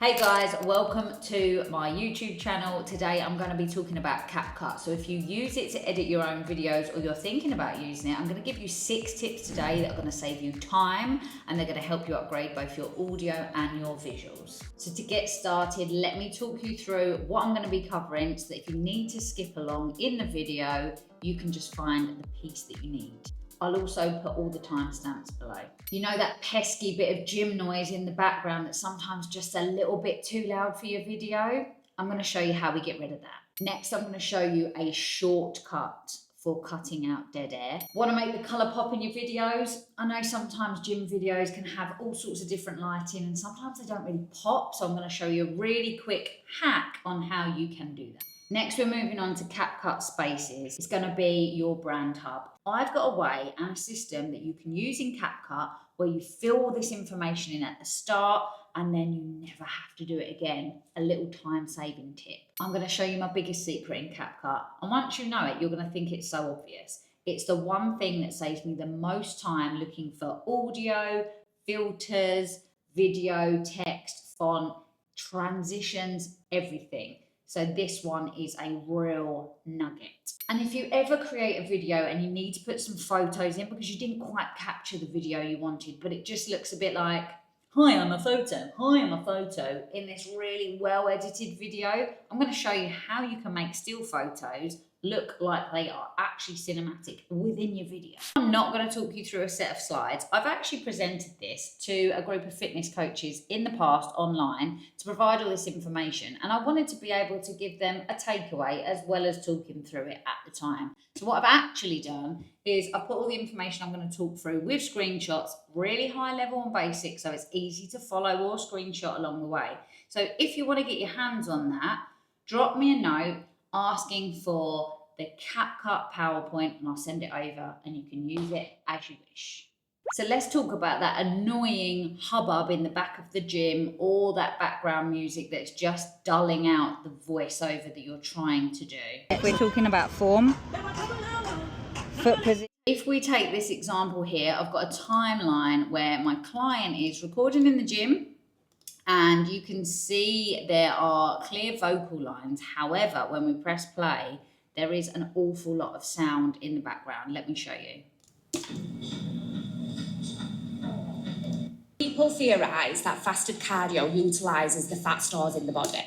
Hey guys, welcome to my YouTube channel. Today I'm going to be talking about Capcut. So if you use it to edit your own videos or you're thinking about using it, I'm going to give you 6 tips today that are going to save you time and they're going to help you upgrade both your audio and your visuals. So to get started, let me talk you through what I'm going to be covering so that if you need to skip along in the video, you can just find the piece that you need. I'll also put all the timestamps below. You know that pesky bit of gym noise in the background that's sometimes just a little bit too loud for your video? I'm going to show you how we get rid of that. Next, I'm going to show you a shortcut for cutting out dead air. Want to make the colour pop in your videos? I know sometimes gym videos can have all sorts of different lighting and sometimes they don't really pop, so I'm going to show you a really quick hack on how you can do that. Next, we're moving on to Capcut Spaces. It's going to be your brand hub. I've got a way and a system that you can use in Capcut where you fill all this information in at the start and then you never have to do it again. A little time-saving tip. I'm going to show you my biggest secret in Capcut. And once you know it, you're going to think it's so obvious. It's the one thing that saves me the most time looking for audio, filters, video, text, font, transitions, everything. So this one is a real nugget. And if you ever create a video and you need to put some photos in because you didn't quite capture the video you wanted, but it just looks a bit like, hi, I'm a photo, hi, I'm a photo, in this really well-edited video, I'm going to show you how you can make still photos look like they are actually cinematic within your video. I'm not going to talk you through a set of slides. I've actually presented this to a group of fitness coaches in the past online to provide all this information, and I wanted to be able to give them a takeaway as well as talking through it at the time. So what I've actually done is I've put all the information I'm going to talk through with screenshots, really high level and basic, so it's easy to follow or screenshot along the way. So if you want to get your hands on that, drop me a note asking for the Capcut PowerPoint and I'll send it over and you can use it as you wish. So let's talk about that annoying hubbub in the back of the gym or that background music that's just dulling out the voiceover that you're trying to do. We're talking about form, foot position. If we take this example here, I've got a timeline where my client is recording in the gym and you can see there are clear vocal lines. However, when we press play, there is an awful lot of sound in the background. Let me show you. People theorise that fasted cardio utilises the fat stores in the body.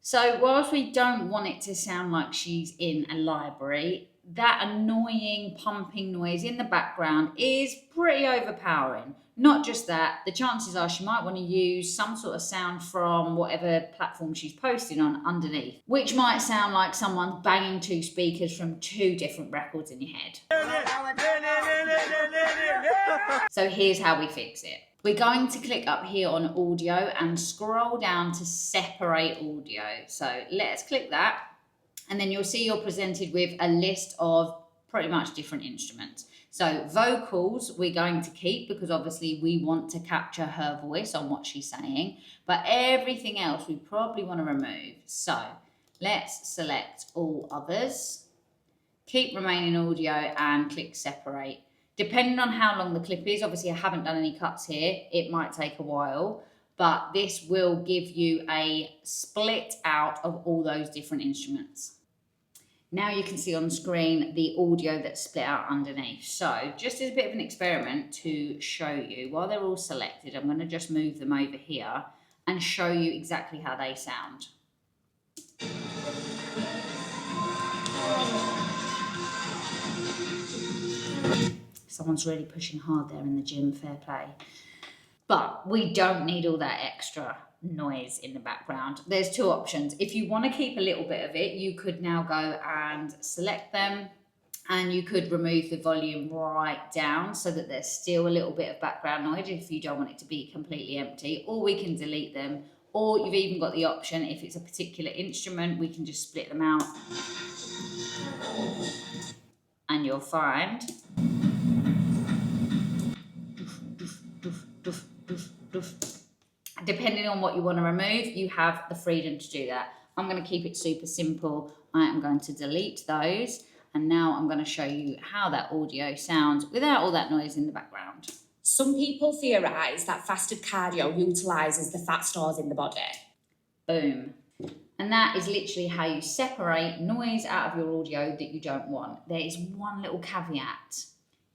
So whilst we don't want it to sound like she's in a library, that annoying pumping noise in the background is pretty overpowering. Not just that, the chances are she might want to use some sort of sound from whatever platform she's posting on underneath, which might sound like someone banging 2 speakers from 2 different records in your head. So here's how we fix it. We're going to click up here on audio and scroll down to separate audio. So let's click that. And then you'll see you're presented with a list of pretty much different instruments. So vocals we're going to keep because obviously we want to capture her voice on what she's saying, but everything else we probably want to remove. So let's select all others, keep remaining audio and click separate. Depending on how long the clip is, obviously I haven't done any cuts here, it might take a while, but this will give you a split out of all those different instruments. Now you can see on screen the audio that's split out underneath. So just as a bit of an experiment to show you, while they're all selected, I'm going to just move them over here and show you exactly how they sound. Someone's really pushing hard there in the gym, fair play. But we don't need all that extra noise in the background. There's 2 options. If you want to keep a little bit of it, you could now go and select them and you could remove the volume right down so that there's still a little bit of background noise if you don't want it to be completely empty, or we can delete them, or you've even got the option, if it's a particular instrument, we can just split them out and you'll find depending on what you want to remove, you have the freedom to do that. I'm going to keep it super simple. I am going to delete those. And now I'm going to show you how that audio sounds without all that noise in the background. Some people theorise that fasted cardio utilises the fat stores in the body. Boom. And that is literally how you separate noise out of your audio that you don't want. There is one little caveat.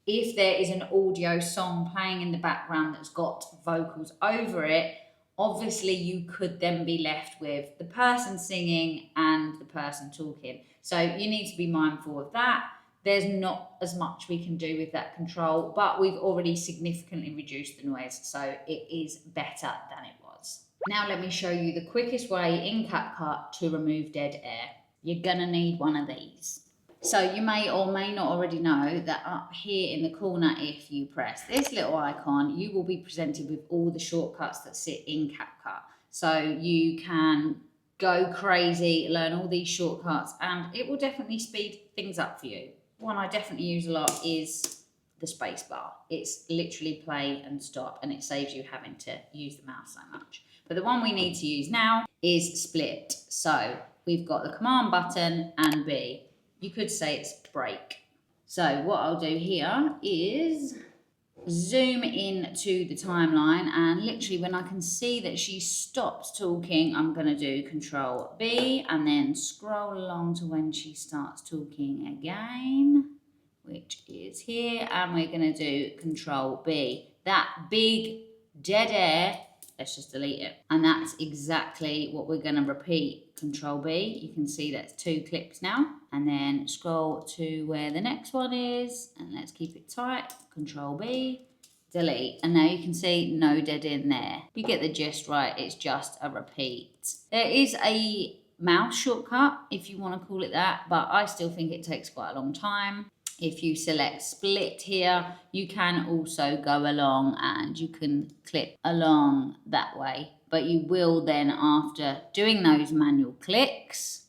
If there is an audio song playing in the background that's got vocals over it, obviously you could then be left with the person singing and the person talking. So you need to be mindful of that. There's not as much we can do with that control, but we've already significantly reduced the noise, so it is better than it was. Now let me show you the quickest way in Capcut to remove dead air. You're gonna need one of these. So you may or may not already know that up here in the corner, if you press this little icon, you will be presented with all the shortcuts that sit in Capcut. So you can go crazy, learn all these shortcuts, and it will definitely speed things up for you. One I definitely use a lot is the space bar. It's literally play and stop, and it saves you having to use the mouse so much. But the one we need to use now is split. So we've got the command button and B. You could say it's break. So what I'll do here is zoom in to the timeline, and literally when I can see that she stops talking, I'm going to do Control B and then scroll along to when she starts talking again, which is here, and we're going to do Control B. That big dead air, let's just delete it. And that's exactly what we're going to repeat. Control B, you can see that's 2 clips now, and then scroll to where the next one is, and let's keep it tight. Control B, delete, and now you can see no dead in there. You get the gist, right? It's just a repeat. There is a mouse shortcut if you want to call it that, but I still think it takes quite a long time. If you select split here, you can also go along and you can click along that way. But you will then, after doing those manual clicks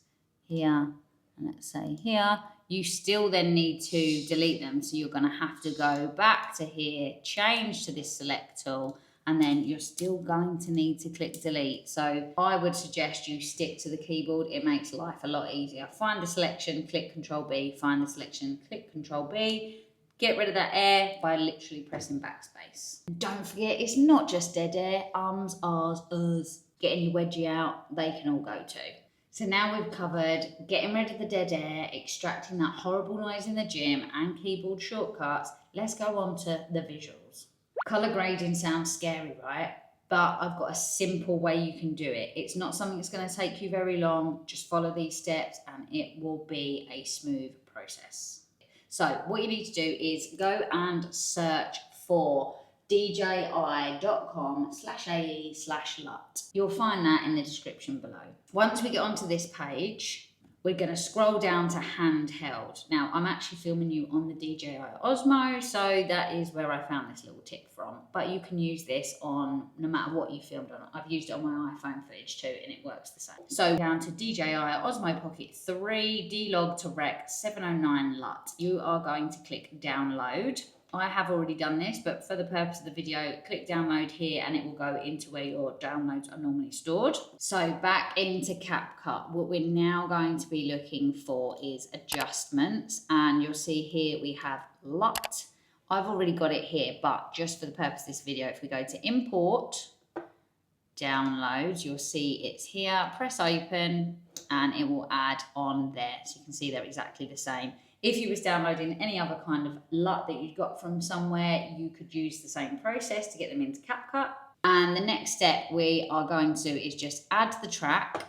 here, and let's say here, you still then need to delete them. So you're going to have to go back to here, change to this select tool, and then you're still going to need to click delete. So I would suggest you stick to the keyboard. It makes life a lot easier. Find the selection, click Control B, find the selection, click Control B. Get rid of that air by literally pressing backspace. Don't forget, it's not just dead air. Ums, ahs, uhs, getting your wedgie out, they can all go too. So now we've covered getting rid of the dead air, extracting that horrible noise in the gym, and keyboard shortcuts. Let's go on to the visuals. Colour grading sounds scary, right? But I've got a simple way you can do it. It's not something that's going to take you very long. Just follow these steps and it will be a smooth process. So what you need to do is go and search for dji.com/ae/lut. You'll find that in the description below. Once we get onto this page, we're going to scroll down to handheld. Now, I'm actually filming you on the DJI Osmo, so that is where I found this little tip from. But you can use this on no matter what you filmed on. I've used it on my iPhone footage too, and it works the same. So down to DJI Osmo Pocket 3, D-Log to Rec 709 LUT. You are going to click download. I have already done this, but for the purpose of the video, click download here and it will go into where your downloads are normally stored. So back into Capcut, what we're now going to be looking for is adjustments, and you'll see here we have LUT. I've already got it here, but just for the purpose of this video, if we go to import, downloads, you'll see it's here, press open and it will add on there. So you can see they're exactly the same. If you was downloading any other kind of LUT that you got from somewhere, you could use the same process to get them into Capcut. And the next step we are going to is just add the track,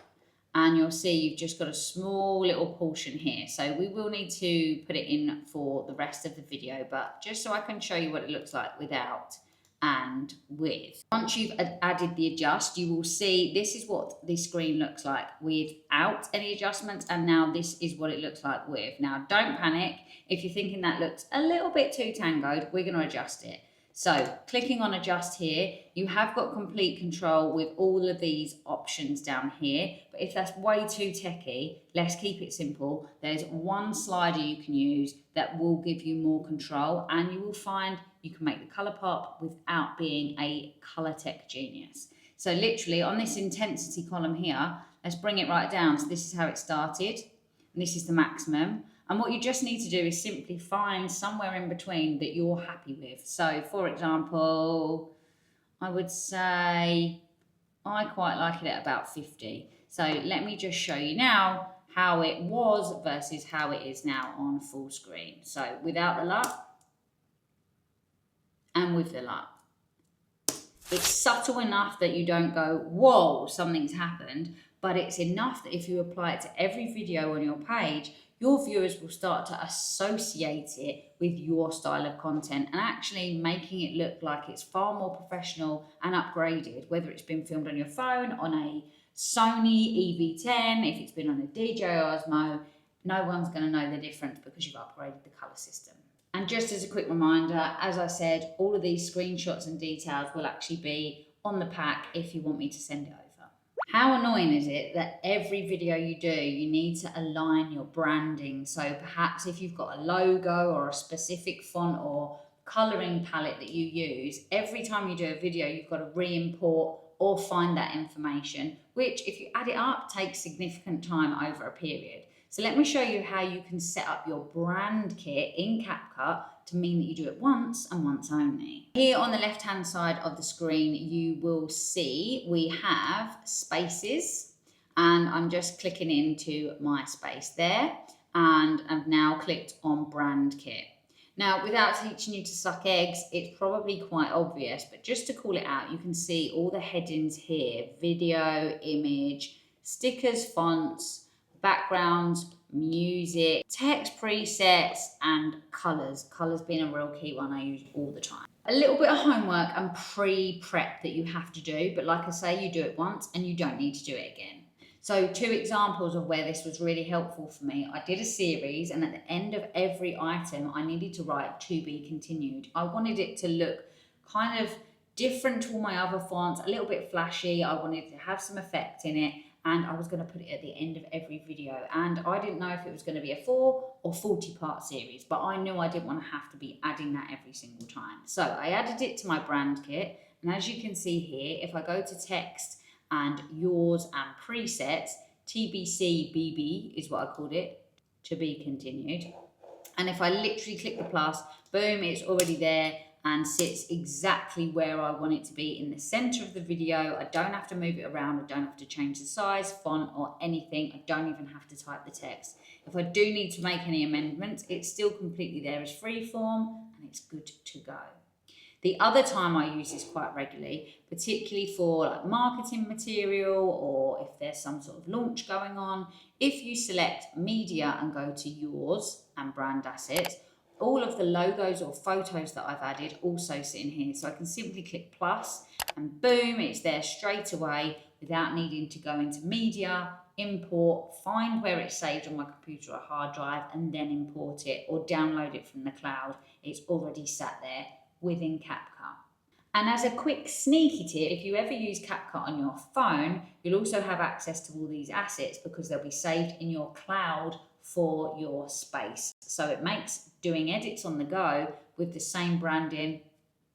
and you'll see you've just got a small little portion here. So we will need to put it in for the rest of the video, but just so I can show you what it looks like without and with. Once you've added the adjust, you will see this is what the screen looks like without any adjustments, and now this is what it looks like with. Now don't panic if you're thinking that looks a little bit too tangoed. We're going to adjust it. So clicking on adjust here, you have got complete control with all of these options down here, but if that's way too techie, let's keep it simple. There's one slider you can use that will give you more control, and you will find you can make the color pop without being a color tech genius. So literally on this intensity column here, let's bring it right down. So this is how it started, and this is the maximum. And what you just need to do is simply find somewhere in between that you're happy with. So for example, I would say I quite like it at about 50. So let me just show you now how it was versus how it is now on full screen. So without the LUT and with the LUT. It's subtle enough that you don't go, whoa, something's happened, but it's enough that if you apply it to every video on your page, your viewers will start to associate it with your style of content and actually making it look like it's far more professional and upgraded, whether it's been filmed on your phone, on a Sony EV10, if it's been on a DJI Osmo, no one's going to know the difference because you've upgraded the color system. And just as a quick reminder, as I said, all of these screenshots and details will actually be on the pack if you want me to send it over. How annoying is it that every video you do, you need to align your branding? So perhaps if you've got a logo or a specific font or coloring palette that you use, every time you do a video, you've got to re-import or find that information, which if you add it up, takes significant time over a period. So let me show you how you can set up your brand kit in Capcut to mean that you do it once and once only. Here on the left-hand side of the screen, you will see we have spaces, and I'm just clicking into my space there, and I've now clicked on brand kit. Now, without teaching you to suck eggs, it's probably quite obvious, but just to call it out, you can see all the headings here: video, image, stickers, fonts, backgrounds, music, text presets, and colours. Colours being a real key one I use all the time. A little bit of homework and pre-prep that you have to do, but like I say, you do it once and you don't need to do it again. So 2 examples of where this was really helpful for me. I did a series, and at the end of every item, I needed to write "to be continued." I wanted it to look kind of different to all my other fonts, a little bit flashy. I wanted to have some effect in it, and I was going to put it at the end of every video. And I didn't know if it was going to be a 4 or 40-part series, but I knew I didn't want to have to be adding that every single time. So I added it to my brand kit, and as you can see here, if I go to text and yours and presets, TBC BB is what I called it, to be continued. And if I literally click the plus, boom, it's already there and sits exactly where I want it to be in the center of the video. I don't have to move it around. I don't have to change the size, font, or anything. I don't even have to type the text. If I do need to make any amendments, it's still completely there as freeform and it's good to go. The other time I use this quite regularly, particularly for like marketing material or if there's some sort of launch going on, if you select media and go to yours and brand assets, all of the logos or photos that I've added also sit in here. So I can simply click plus and boom, it's there straight away without needing to go into media, import, find where it's saved on my computer or hard drive and then import it or download it from the cloud. It's already sat there within Capcut. And as a quick sneaky tip, if you ever use Capcut on your phone, you'll also have access to all these assets because they'll be saved in your cloud for your space. So it makes doing edits on the go with the same branding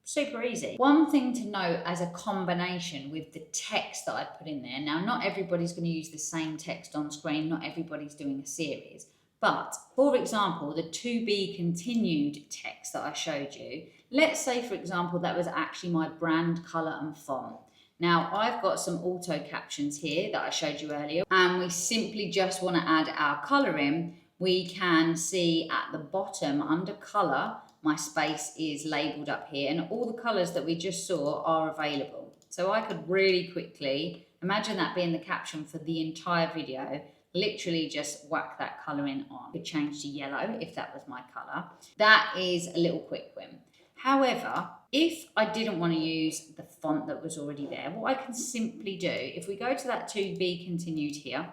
super easy. One thing to note as a combination with the text that I put in there, now not everybody's going to use the same text on screen, not everybody's doing a series, but for example, the to be continued text that I showed you, let's say for example that was actually my brand colour and font. Now I've got some auto captions here that I showed you earlier, and we simply just want to add our colour in. We can see at the bottom under colour, my space is labelled up here and all the colours that we just saw are available. So I could really quickly, imagine that being the caption for the entire video, literally just whack that colouring on. Could change to yellow if that was my colour. That is a little quick win. However, if I didn't want to use the font that was already there, what I can simply do, if we go to that to be continued here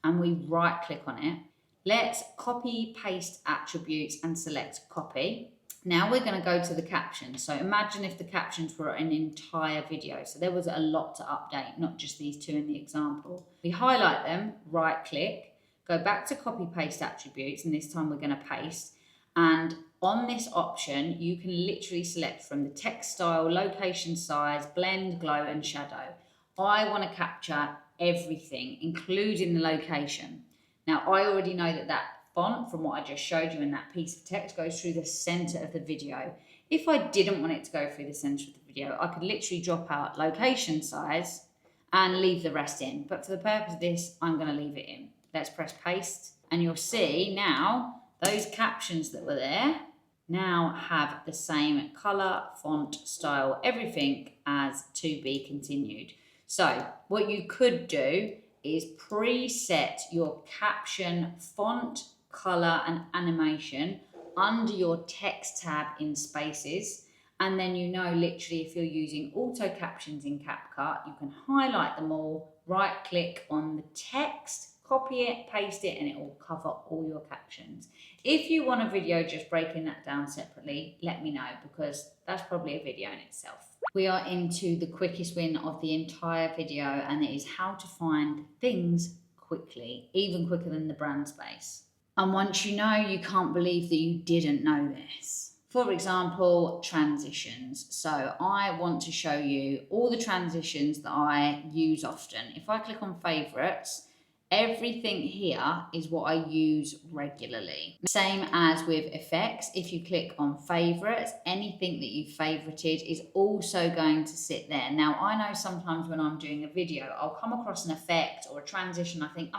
and we right click on it, let's copy paste attributes and select copy. Now we're going to go to the captions. So imagine if the captions were an entire video. So there was a lot to update, not just these 2 in the example. We highlight them, right click, go back to copy paste attributes, and this time we're going to paste. And on this option, you can literally select from the text style, location size, blend, glow, and shadow. I want to capture everything, including the location. Now, I already know that that font from what I just showed you in that piece of text goes through the center of the video. If I didn't want it to go through the center of the video, I could literally drop out location size and leave the rest in. But for the purpose of this, I'm going to leave it in. Let's press paste, and you'll see now those captions that were there now have the same color, font, style, everything as to be continued. So what you could do is preset your caption, font, color, and animation under your text tab in Spaces. And then you know literally if you're using auto captions in CapCut, you can highlight them all, right click on the text, copy it, paste it, and it will cover all your captions. If you want a video just breaking that down separately, let me know, because that's probably a video in itself. We are into the quickest win of the entire video, and it is how to find things quickly, even quicker than the brand space. And once you know, you can't believe that you didn't know this. For example, transitions. So I want to show you all the transitions that I use often. If I click on favorites, everything here is what I use regularly. Same as with effects. If you click on favorites, anything that you favorited is also going to sit there. Now, I know sometimes when I'm doing a video, I'll come across an effect or a transition. I think,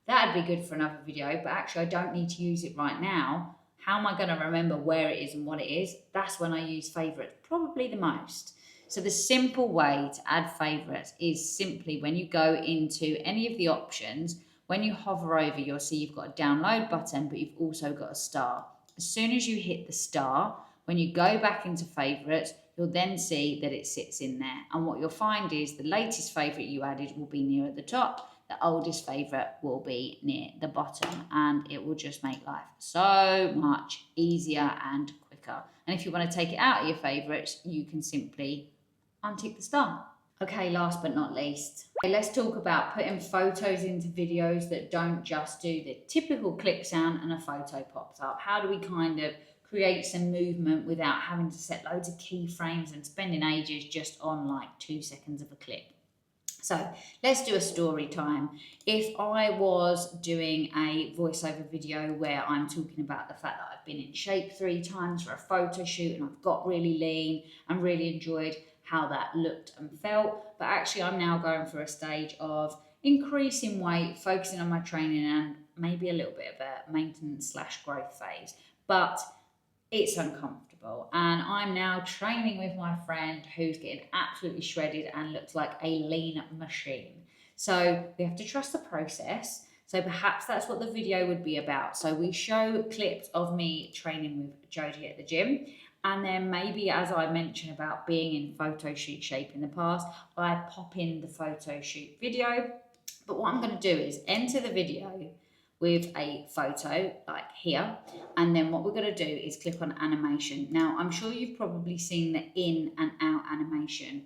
that'd be good for another video, but actually I don't need to use it right now. How am I going to remember where it is and what it is? That's when I use favorites, probably the most. So the simple way to add favorites is simply when you go into any of the options, when you hover over, you'll see you've got a download button, but you've also got a star. As soon as you hit the star, when you go back into favorites, you'll then see that it sits in there. And what you'll find is the latest favorite you added will be near at the top. The oldest favorite will be near the bottom, and it will just make life so much easier and quicker. And if you want to take it out of your favorites, you can simply untick the star. Okay, last but not least, let's talk about putting photos into videos that don't just do the typical click sound and a photo pops up. How do we kind of create some movement without having to set loads of keyframes and spending ages just on like 2 seconds of a clip? So let's do a story time. If I was doing a voiceover video where I'm talking about the fact that I've been in shape 3 times for a photo shoot and I've got really lean and really enjoyed how that looked and felt, but actually I'm now going through a stage of increasing weight, focusing on my training, and maybe a little bit of a maintenance / growth phase, but it's uncomfortable. And I'm now training with my friend who's getting absolutely shredded and looks like a lean machine. So we have to trust the process. So perhaps that's what the video would be about. So we show clips of me training with Jodie at the gym. And then maybe, as I mentioned about being in photo shoot shape in the past, I pop in the photo shoot video. But what I'm going to do is enter the video with a photo like here, and then what we're going to do is click on animation. Now I'm sure you've probably seen the in and out animation,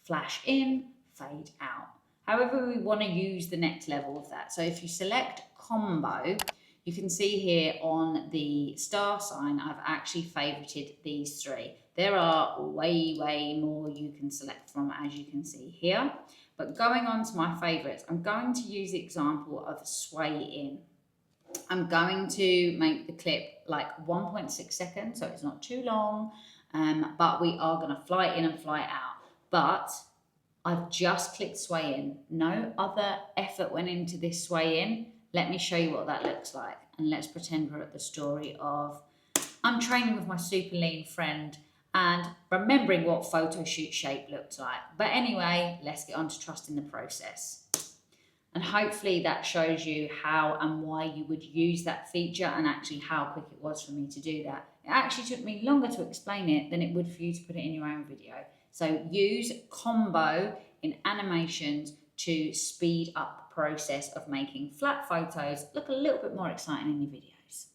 flash in, fade out. However, we want to use the next level of that. So if you select combo, you can see here on the star sign I've actually favorited these 3. There are way more you can select from, as you can see here, but going on to my favorites, I'm going to use the example of sway in. I'm going to make the clip like 1.6 seconds, so it's not too long, but we are going to fly in and fly out. But I've just clicked sway in. No other effort went into this sway in. Let me show you what that looks like. And let's pretend we're at the story of I'm training with my super lean friend and remembering what photo shoot shape looked like. But anyway, let's get on to trusting the process. And hopefully that shows you how and why you would use that feature, and actually how quick it was for me to do that. It actually took me longer to explain it than it would for you to put it in your own video. So use combo in animations to speed up the process of making flat photos look a little bit more exciting in your videos.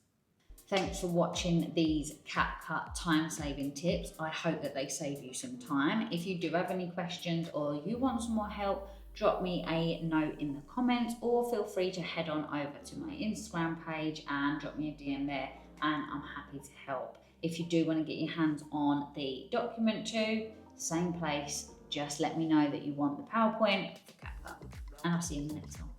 Thanks for watching these CapCut time-saving tips. I hope that they save you some time. If you do have any questions or you want some more help, drop me a note in the comments, or feel free to head on over to my Instagram page and drop me a DM there, and I'm happy to help. If you do want to get your hands on the document too, same place, just let me know that you want the PowerPoint for CapCut, and I'll see you in the next one.